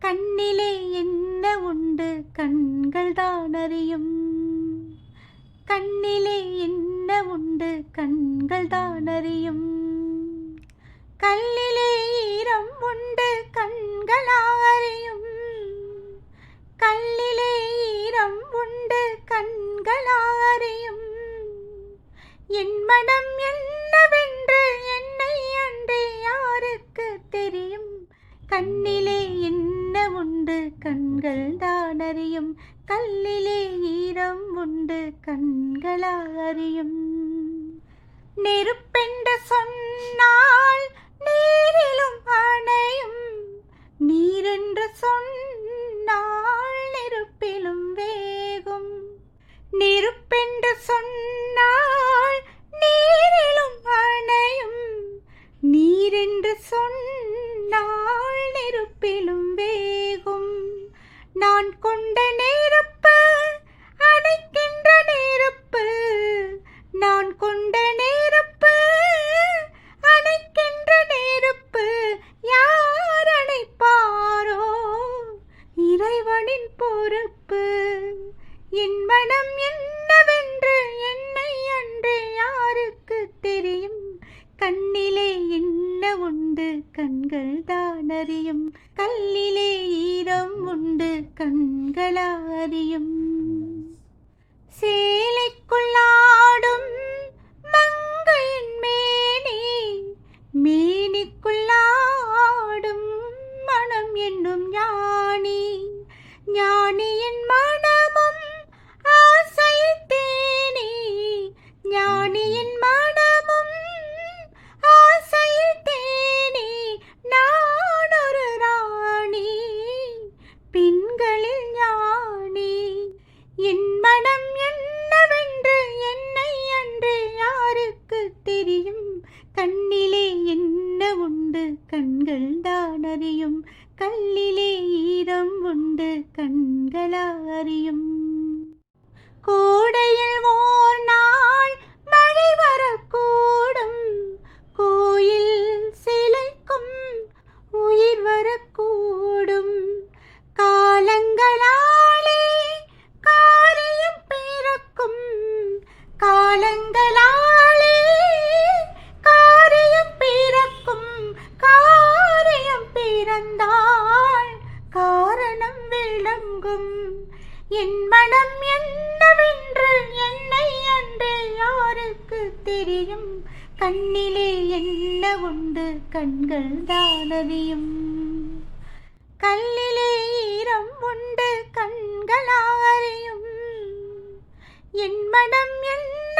கண்ணிலே என்ன உண்டு கண்கள் தான் அறியும். கண்ணிலே என்ன உண்டு கண்கள் தான் அறியும். கல்லிலே ஈரம் உண்டு கண்களா அறியும். கல்லிலே ஈரம் உண்டு கண்களா அறியும். என் மனம் என்னவென்று என்னை அன்றே யாருக்கு தெரியும். கண்ணிலே என்ன உண்டு கண்கள் தான் அறியும். கல்லிலே ஈரம் உண்டு கண்களா அறியும். நெருப்பென்று சொன்னால் நீரிலும் அணையும். நீரென்று சொன்னால் நெருப்பிலும் வேகும். நெருப்பென்று சொன்னால் நீரிலும் அணையும். நீரென்று சொன்னால் நெருப்பிலும் வேகும். நான் கொண்ட நெருப்பு அணைக்கின்ற நெருப்பு. நான் கொண்ட நெருப்பு அணைக்கின்ற நெருப்பு. யார் அணைப்பாரோ இறைவனின் பொறுப்பு. என் மனம் என்னவென்று என்னை அன்று யாருக்கு தெரியும். கண்ணிலே என்ன உண்டு கண்கள் தான் அறியும். கல்லிலே ஈரம் உண்டு கண்களா அறியும். சேலைக்குள்ளாடும் மங்கையின் மேனி. மேனிக்குள்ளாடும் மனம் என்னும் ஞானி. ஞானியின் மனமும் ஆசையில் தேனி. ஞானியின் மனமும் ஆசையில் தேனி. நான் ஒரு ராணி பெண்களில் ஞானி. என் மனம் என்னவென்று என்னை அன்று யாருக்கு தெரியும். கண்ணிலே என்ன உண்டு கண்கள் தான் அறியும். கல்லிலே ஈரம் உண்டு கண்களா அறியும். கோடையில் ஓர் நாள் மழை வரக்கூடும். கோயில் சிலைக்கும் உயிர் வரக்கூடும். காலங்களாலே காரியம் பிறக்கும். காலங்களாலே காரியம் பிறக்கும். காரியம் பிறந்தால் காரணம் விளங்கும். என் மனம் என்னவென்று என்னை அன்று யாருக்கு தெரியும். கண்ணிலே என்ன உண்டு கண்கள் தான் அறியும். கல்லிலே ஈரம் உண்டு கண்களா அறியும். என் மனம் என்ன